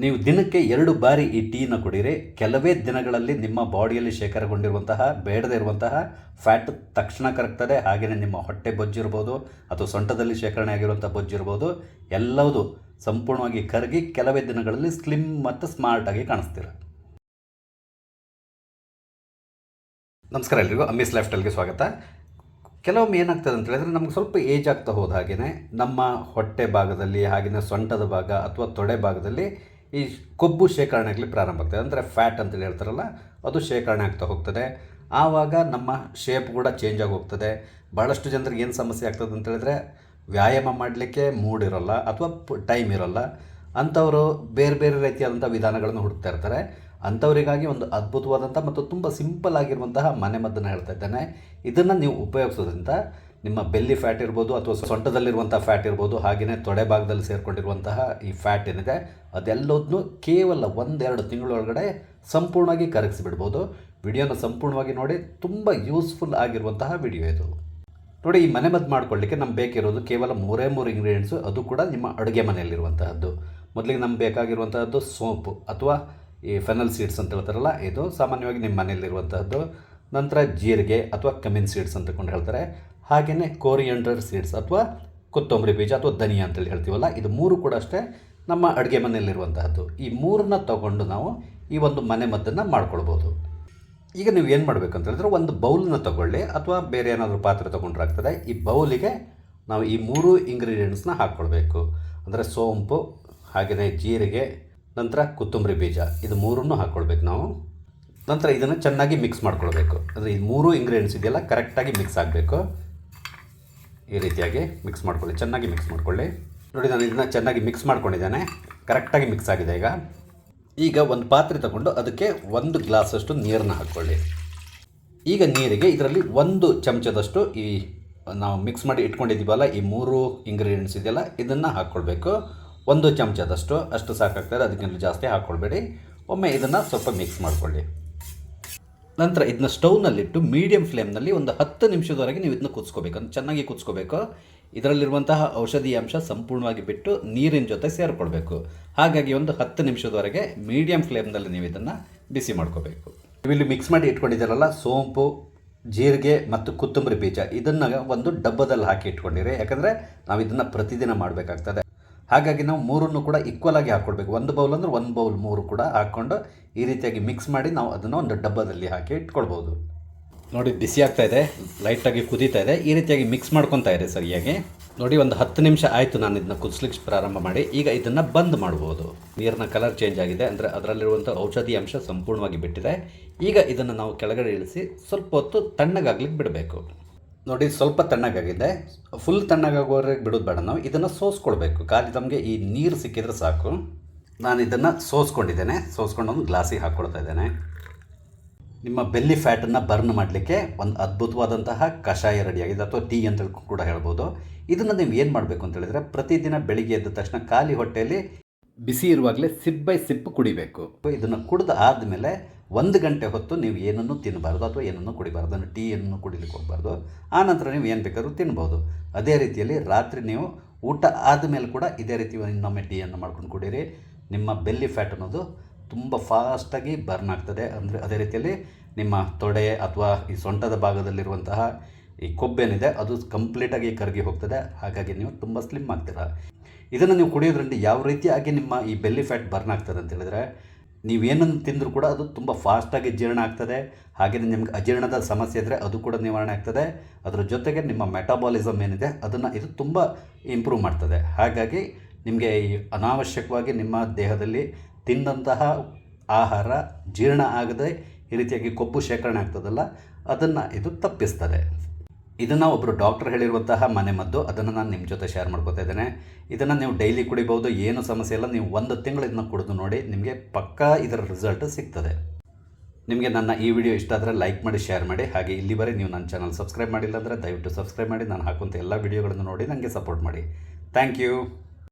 ನೀವು ದಿನಕ್ಕೆ 2 ಬಾರಿ ಈ ಟೀನ ಕುಡಿಯಿರಿ. ಕೆಲವೇ ದಿನಗಳಲ್ಲಿ ನಿಮ್ಮ ಬಾಡಿಯಲ್ಲಿ ಶೇಖರಗೊಂಡಿರುವಂತಹ ಬೇಡದೇ ಇರುವಂತಹ ಫ್ಯಾಟ್ ತಕ್ಷಣ ಕರಗ್ತದೆ. ಹಾಗೆಯೇ ನಿಮ್ಮ ಹೊಟ್ಟೆ ಬೊಜ್ಜಿರ್ಬೋದು ಅಥವಾ ಸೊಂಟದಲ್ಲಿ ಶೇಖರಣೆ ಆಗಿರುವಂಥ ಬೊಜ್ಜಿರ್ಬೋದು ಎಲ್ಲವೂ ಸಂಪೂರ್ಣವಾಗಿ ಕರಗಿ ಕೆಲವೇ ದಿನಗಳಲ್ಲಿ ಸ್ಲಿಮ್ ಮತ್ತು ಸ್ಮಾರ್ಟಾಗಿ ಕಾಣಿಸ್ತೀರ. ನಮಸ್ಕಾರ ಎಲ್ರಿಗೂ, ಅಮ್ಮೀಸ್ ಲೈಫ್ ಸ್ಟೈಲ್ಗೆ ಸ್ವಾಗತ. ಕೆಲವೊಮ್ಮೆ ಏನಾಗ್ತದೆ ಅಂತ ಹೇಳಿದ್ರೆ ನಮ್ಗೆ ಸ್ವಲ್ಪ ಏಜ್ ಆಗ್ತಾ ಹೋದ ಹಾಗೆಯೇ ನಮ್ಮ ಹೊಟ್ಟೆ ಭಾಗದಲ್ಲಿ ಹಾಗೆಯೇ ಸೊಂಟದ ಭಾಗ ಅಥವಾ ತೊಡೆ ಭಾಗದಲ್ಲಿ ಈ ಕೊಬ್ಬು ಶೇಖರಣೆ ಆಗಲಿ ಪ್ರಾರಂಭ ಆಗ್ತದೆ. ಅಂದರೆ ಫ್ಯಾಟ್ ಅಂತೇಳಿ ಹೇಳ್ತಾರಲ್ಲ, ಅದು ಶೇಖರಣೆ ಆಗ್ತಾ ಹೋಗ್ತದೆ. ಆವಾಗ ನಮ್ಮ ಶೇಪ್ ಕೂಡ ಚೇಂಜ್ ಆಗಿ ಹೋಗ್ತದೆ. ಭಾಳಷ್ಟು ಜನರಿಗೆ ಏನು ಸಮಸ್ಯೆ ಆಗ್ತದೆ ಅಂತ ಹೇಳಿದ್ರೆ ವ್ಯಾಯಾಮ ಮಾಡಲಿಕ್ಕೆ ಮೂಡ್ ಇರೋಲ್ಲ ಅಥವಾ ಟೈಮ್ ಇರೋಲ್ಲ. ಅಂಥವರು ಬೇರೆ ಬೇರೆ ರೀತಿಯಾದಂಥ ವಿಧಾನಗಳನ್ನು ಹುಡುಕ್ತಾ ಇರ್ತಾರೆ. ಅಂಥವರಿಗಾಗಿ ಒಂದು ಅದ್ಭುತವಾದಂಥ ಮತ್ತು ತುಂಬ ಸಿಂಪಲ್ ಆಗಿರುವಂತಹ ಮನೆಮದ್ದನ್ನು ಹೇಳ್ತಾ ಇದ್ದೇನೆ. ಇದನ್ನು ನೀವು ಉಪಯೋಗಿಸೋದ್ರಿಂದ ನಿಮ್ಮ ಬೆಲ್ಲಿ ಫ್ಯಾಟ್ ಇರ್ಬೋದು ಅಥವಾ ಸೊಂಟದಲ್ಲಿರುವಂಥ ಫ್ಯಾಟ್ ಇರ್ಬೋದು, ಹಾಗೆಯೇ ತೊಡೆ ಭಾಗದಲ್ಲಿ ಸೇರಿಕೊಂಡಿರುವಂತಹ ಈ ಫ್ಯಾಟ್ ಏನಿದೆ ಅದೆಲ್ಲದನ್ನು ಕೇವಲ 1-2 ತಿಂಗಳೊಳಗಡೆ ಸಂಪೂರ್ಣವಾಗಿ ಕರಗಿಸಿಬಿಡ್ಬೋದು. ವಿಡಿಯೋನ ಸಂಪೂರ್ಣವಾಗಿ ನೋಡಿ, ತುಂಬ ಯೂಸ್ಫುಲ್ ಆಗಿರುವಂತಹ ವಿಡಿಯೋ ಇದು. ನೋಡಿ, ಈ ಮನೆಮದ್ದು ಮಾಡ್ಕೊಳ್ಳಿಕ್ಕೆ ನಮ್ಗೆ ಬೇಕಿರೋದು ಕೇವಲ 3 ಇಂಗ್ರೀಡಿಯೆಂಟ್ಸು, ಅದು ಕೂಡ ನಿಮ್ಮ ಅಡುಗೆ ಮನೆಯಲ್ಲಿರುವಂತಹದ್ದು. ಮೊದಲಿಗೆ ನಮ್ಗೆ ಬೇಕಾಗಿರುವಂತಹದ್ದು ಸೋಂಪು ಅಥವಾ ಈ ಫೆನಲ್ ಸೀಡ್ಸ್ ಅಂತ ಹೇಳ್ತಾರಲ್ಲ, ಇದು ಸಾಮಾನ್ಯವಾಗಿ ನಿಮ್ಮ ಮನೆಯಲ್ಲಿರುವಂತಹದ್ದು. ನಂತರ ಜೀರಿಗೆ ಅಥವಾ ಕಮಿನ್ ಸೀಡ್ಸ್ ಅಂತಕೊಂಡು ಹೇಳ್ತಾರೆ. ಹಾಗೆಯೇ ಕೋರಿಯಂಡರ್ ಸೀಡ್ಸ್ ಅಥವಾ ಕೊತ್ತಂಬರಿ ಬೀಜ ಅಥವಾ ಧನಿಯಾ ಅಂತೇಳಿ ಹೇಳ್ತೀವಲ್ಲ, ಇದು 3 ಕೂಡ ಅಷ್ಟೇ ನಮ್ಮ ಅಡುಗೆ ಮನೆಯಲ್ಲಿರುವಂತಹದ್ದು. ಈ 3ನ್ನ ತಗೊಂಡು ನಾವು ಈ ಒಂದು ಮನೆಮದ್ದನ್ನು ಮಾಡ್ಕೊಳ್ಬೋದು. ಈಗ ನೀವು ಏನು ಮಾಡಬೇಕು ಅಂತ ಹೇಳಿದ್ರೆ, ಒಂದು ಬೌಲನ್ನ ತಗೊಳ್ಳಿ ಅಥವಾ ಬೇರೆ ಏನಾದರೂ ಪಾತ್ರೆ ತೊಗೊಂಡ್ರೆ ಆಗ್ತದೆ. ಈ ಬೌಲಿಗೆ ನಾವು ಈ 3 ಇಂಗ್ರೀಡಿಯೆಂಟ್ಸ್ನ ಹಾಕ್ಕೊಳ್ಬೇಕು. ಅಂದರೆ ಸೋಂಪು, ಹಾಗೆಯೇ ಜೀರಿಗೆ, ನಂತರ ಕೊತ್ತಂಬರಿ ಬೀಜ, ಇದು 3ನ್ನು ಹಾಕ್ಕೊಳ್ಬೇಕು ನಾವು. ನಂತರ ಇದನ್ನು ಚೆನ್ನಾಗಿ ಮಿಕ್ಸ್ ಮಾಡ್ಕೊಳ್ಬೇಕು. ಅಂದರೆ ಈ 3 ಇಂಗ್ರೀಡಿಯೆಂಟ್ಸ್ ಇದೆಯಲ್ಲ ಕರೆಕ್ಟಾಗಿ ಮಿಕ್ಸ್ ಆಗಬೇಕು. ಈ ರೀತಿಯಾಗಿ ಮಿಕ್ಸ್ ಮಾಡ್ಕೊಳ್ಳಿ, ಚೆನ್ನಾಗಿ ಮಿಕ್ಸ್ ಮಾಡ್ಕೊಳ್ಳಿ. ನೋಡಿ, ನಾನು ಇದನ್ನು ಚೆನ್ನಾಗಿ ಮಿಕ್ಸ್ ಮಾಡ್ಕೊಂಡಿದ್ದೇನೆ, ಕರೆಕ್ಟಾಗಿ ಮಿಕ್ಸ್ ಆಗಿದೆ. ಈಗ ಒಂದು ಪಾತ್ರೆ ತಗೊಂಡು ಅದಕ್ಕೆ 1 ಗ್ಲಾಸಷ್ಟು ನೀರನ್ನು ಹಾಕ್ಕೊಳ್ಳಿ. ಈಗ ನೀರಿಗೆ ಇದರಲ್ಲಿ 1 ಚಮಚದಷ್ಟು ಈ ನಾವು ಮಿಕ್ಸ್ ಮಾಡಿ ಇಟ್ಕೊಂಡಿದ್ದೀವಲ್ಲ ಈ 3 ಇಂಗ್ರೀಡಿಯೆಂಟ್ಸ್ ಇದೆಯಲ್ಲ ಇದನ್ನು ಹಾಕ್ಕೊಳ್ಬೇಕು. 1 ಚಮಚದಷ್ಟು ಅಷ್ಟು ಸಾಕಾಗ್ತದೆ, ಅದಕ್ಕಿಂತ ಜಾಸ್ತಿ ಹಾಕ್ಕೊಳ್ಬೇಡಿ. ಒಮ್ಮೆ ಇದನ್ನು ಸ್ವಲ್ಪ ಮಿಕ್ಸ್ ಮಾಡಿಕೊಳ್ಳಿ. ನಂತರ ಇದನ್ನ ಸ್ಟವ್ನಲ್ಲಿಟ್ಟು ಮೀಡಿಯಮ್ ಫ್ಲೇಮ್ನಲ್ಲಿ ಒಂದು 10 ನಿಮಿಷದವರೆಗೆ ನೀವು ಇದನ್ನು ಕುದಿಸ್ಕೋಬೇಕು. ಅಂದರೆ ಚೆನ್ನಾಗಿ ಕುದಿಸ್ಕೋಬೇಕು. ಇದರಲ್ಲಿರುವಂತಹ ಔಷಧಿ ಅಂಶ ಸಂಪೂರ್ಣವಾಗಿ ಬಿಟ್ಟು ನೀರಿನ ಜೊತೆ ಸೇರಿಕೊಳ್ಬೇಕು. ಹಾಗಾಗಿ ಒಂದು 10 ನಿಮಿಷದವರೆಗೆ ಮೀಡಿಯಮ್ ಫ್ಲೇಮ್ನಲ್ಲಿ ನೀವು ಇದನ್ನು ಬಿಸಿ ಮಾಡ್ಕೋಬೇಕು. ಇಲ್ಲಿ ಮಿಕ್ಸ್ ಮಾಡಿ ಇಟ್ಕೊಂಡಿದ್ದೀರಲ್ಲ ಸೋಂಪು, ಜೀರಿಗೆ ಮತ್ತು ಕೊತ್ತಂಬರಿ ಬೀಜ, ಇದನ್ನು ಒಂದು ಡಬ್ಬದಲ್ಲಿ ಹಾಕಿ ಇಟ್ಕೊಂಡಿರಿ. ಯಾಕಂದರೆ ನಾವು ಇದನ್ನು ಪ್ರತಿದಿನ ಮಾಡಬೇಕಾಗ್ತದೆ. ಹಾಗಾಗಿ ನಾವು 3ನ್ನು ಕೂಡ ಈಕ್ವಲ್ ಆಗಿ ಹಾಕ್ಕೊಳ್ಬೇಕು. 1 ಬೌಲ್ ಅಂದರೆ 1 ಬೌಲ್ 3 ಕೂಡ ಹಾಕ್ಕೊಂಡು ಈ ರೀತಿಯಾಗಿ ಮಿಕ್ಸ್ ಮಾಡಿ ನಾವು ಅದನ್ನು ಒಂದು ಡಬ್ಬದಲ್ಲಿ ಹಾಕಿ ಇಟ್ಕೊಳ್ಬೋದು. ನೋಡಿ, ಬಿಸಿ ಆಗ್ತಾ ಇದೆ, ಲೈಟಾಗಿ ಕುದೀತಾ ಇದೆ. ಈ ರೀತಿಯಾಗಿ ಮಿಕ್ಸ್ ಮಾಡ್ಕೊತಾ ಇದೆ ಸರಿಯಾಗಿ. ನೋಡಿ, ಒಂದು 10 ನಿಮಿಷ ಆಯಿತು ನಾನು ಇದನ್ನು ಕುದಿಸ್ಲಿಕ್ಕೆ ಪ್ರಾರಂಭ ಮಾಡಿ. ಈಗ ಇದನ್ನು ಬಂದ್ ಮಾಡ್ಬೋದು. ನೀರಿನ ಕಲರ್ ಚೇಂಜ್ ಆಗಿದೆ, ಅಂದರೆ ಅದರಲ್ಲಿರುವಂಥ ಔಷಧಿ ಅಂಶ ಸಂಪೂರ್ಣವಾಗಿ ಬಿಟ್ಟಿದೆ. ಈಗ ಇದನ್ನು ನಾವು ಕೆಳಗಡೆ ಇಳಿಸಿ ಸ್ವಲ್ಪ ಹೊತ್ತು ತಣ್ಣಗಾಗ್ಲಿಕ್ಕೆ ಬಿಡಬೇಕು. ನೋಡಿ, ಸ್ವಲ್ಪ ತಣ್ಣಗಾಗಿದೆ. ಫುಲ್ ತಣ್ಣಗಾಗುವವರೆಗೆ ಬಿಡೋದು ಬೇಡ, ನಾವು ಇದನ್ನು ಸೋಸ್ಕೊಳ್ಬೇಕು. ಖಾಲಿ ನಮಗೆ ಈ ನೀರು ಸಿಕ್ಕಿದ್ರೆ ಸಾಕು. ನಾನು ಇದನ್ನು ಸೋಸ್ಕೊಂಡಿದ್ದೇನೆ. ಸೋಸ್ಕೊಂಡು ಒಂದು ಗ್ಲಾಸಿಗೆ ಹಾಕ್ಕೊಳ್ತಾ ಇದ್ದೇನೆ. ನಿಮ್ಮ ಬೆಲ್ಲಿ ಫ್ಯಾಟನ್ನು ಬರ್ನ್ ಮಾಡಲಿಕ್ಕೆ ಒಂದು ಅದ್ಭುತವಾದಂತಹ ಕಷಾಯ ರೆಡಿಯಾಗಿದೆ, ಅಥವಾ ಟೀ ಅಂತ ಕೂಡ ಹೇಳ್ಬೋದು. ಇದನ್ನು ನೀವು ಏನು ಮಾಡಬೇಕು ಅಂತ ಹೇಳಿದರೆ, ಪ್ರತಿದಿನ ಬೆಳಿಗ್ಗೆ ಎದ್ದ ತಕ್ಷಣ ಖಾಲಿ ಹೊಟ್ಟೆಯಲ್ಲಿ ಬಿಸಿ ಇರುವಾಗಲೇ ಸಿಪ್ ಬೈ ಸಿಪ್ ಕುಡಿಬೇಕು. ಇದನ್ನು ಕುಡಿದು ಆದಮೇಲೆ 1 ಗಂಟೆ ಹೊತ್ತು ನೀವು ಏನನ್ನು ತಿನ್ನಬಾರ್ದು ಅಥವಾ ಏನನ್ನು ಕುಡಿಬಾರ್ದು. ಅಂದರೆ ಟೀಯನ್ನು ಕುಡಿಲಿಕ್ಕೆ ಹೋಗಬಾರ್ದು. ಆನಂತರ ನೀವು ಏನು ಬೇಕಾದ್ರೂ ತಿನ್ಬೋದು. ಅದೇ ರೀತಿಯಲ್ಲಿ ರಾತ್ರಿ ನೀವು ಊಟ ಆದಮೇಲೆ ಕೂಡ ಇದೇ ರೀತಿ ಇನ್ನೊಮ್ಮೆ ಟೀಯನ್ನು ಮಾಡ್ಕೊಂಡು ಕುಡೀರಿ. ನಿಮ್ಮ ಬೆಲ್ಲಿ ಫ್ಯಾಟ್ ಅನ್ನೋದು ತುಂಬ ಫಾಸ್ಟಾಗಿ ಬರ್ನ್ ಆಗ್ತದೆ. ಅಂದರೆ ಅದೇ ರೀತಿಯಲ್ಲಿ ನಿಮ್ಮ ತೊಡೆ ಅಥವಾ ಈ ಸೊಂಟದ ಭಾಗದಲ್ಲಿರುವಂತಹ ಈ ಕೊಬ್ಬೇನಿದೆ ಅದು ಕಂಪ್ಲೀಟಾಗಿ ಕರಗಿ ಹೋಗ್ತದೆ. ಹಾಗಾಗಿ ನೀವು ತುಂಬ ಸ್ಲಿಮ್ ಆಗ್ತೀರ. ಇದನ್ನು ನೀವು ಕುಡಿಯೋದ್ರಿಂದ ಯಾವ ರೀತಿಯಾಗಿ ನಿಮ್ಮ ಈ ಬೆಲ್ಲಿ ಫ್ಯಾಟ್ ಬರ್ನ್ ಆಗ್ತದೆ ಅಂತ ಹೇಳಿದ್ರೆ, ನೀವೇನನ್ನು ತಿಂದರೂ ಕೂಡ ಅದು ತುಂಬ ಫಾಸ್ಟಾಗಿ ಜೀರ್ಣ ಆಗ್ತದೆ. ಹಾಗೆಯೇ ನಿಮ್ಗೆ ಅಜೀರ್ಣದ ಸಮಸ್ಯೆ ಇದ್ದರೆ ಅದು ಕೂಡ ನಿವಾರಣೆ ಆಗ್ತದೆ. ಅದರ ಜೊತೆಗೆ ನಿಮ್ಮ ಮೆಟಾಬಾಲಿಸಮ್ ಏನಿದೆ ಅದನ್ನು ಇದು ತುಂಬ ಇಂಪ್ರೂವ್ ಮಾಡ್ತದೆ. ಹಾಗಾಗಿ ನಿಮಗೆ ಈ ಅನಾವಶ್ಯಕವಾಗಿ ನಿಮ್ಮ ದೇಹದಲ್ಲಿ ತಿಂದಂತಹ ಆಹಾರ ಜೀರ್ಣ ಆಗದೆ ಈ ರೀತಿಯಾಗಿ ಕೊಬ್ಬು ಶೇಖರಣೆ ಆಗ್ತದಲ್ಲ, ಅದನ್ನು ಇದು ತಪ್ಪಿಸ್ತದೆ. ಇದನ್ನು ಒಬ್ಬರು ಡಾಕ್ಟರ್ ಹೇಳಿರುವಂತಹ ಮನೆಮದ್ದು, ಅದನ್ನು ನಾನು ನಿಮ್ಮ ಜೊತೆ ಶೇರ್ ಮಾಡ್ಕೊತಾ ಇದ್ದೇನೆ. ಇದನ್ನು ನೀವು ಡೈಲಿ ಕುಡಿಬೋದು, ಏನು ಸಮಸ್ಯೆ ಇಲ್ಲ. ನೀವು 1 ತಿಂಗಳು ಇದನ್ನು ಕುಡಿದು ನೋಡಿ, ನಿಮಗೆ ಪಕ್ಕಾ ಇದರ ರಿಸಲ್ಟ್ ಸಿಗ್ತದೆ. ನಿಮಗೆ ನನ್ನ ಈ ವಿಡಿಯೋ ಇಷ್ಟ ಆದರೆ ಲೈಕ್ ಮಾಡಿ, ಶೇರ್ ಮಾಡಿ. ಹಾಗೆ ಇಲ್ಲಿವರೆಗೆ ನೀವು ನನ್ನ ಚಾನಲ್ ಸಬ್ಸ್ಕ್ರೈಬ್ ಮಾಡಿಲ್ಲ ಅಂದರೆ ದಯವಿಟ್ಟು ಸಬ್ಸ್ಕ್ರೈಬ್ ಮಾಡಿ. ನಾನು ಹಾಕುವಂಥ ಎಲ್ಲ ವಿಡಿಯೋಗಳನ್ನು ನೋಡಿ ನನಗೆ ಸಪೋರ್ಟ್ ಮಾಡಿ. Thank you.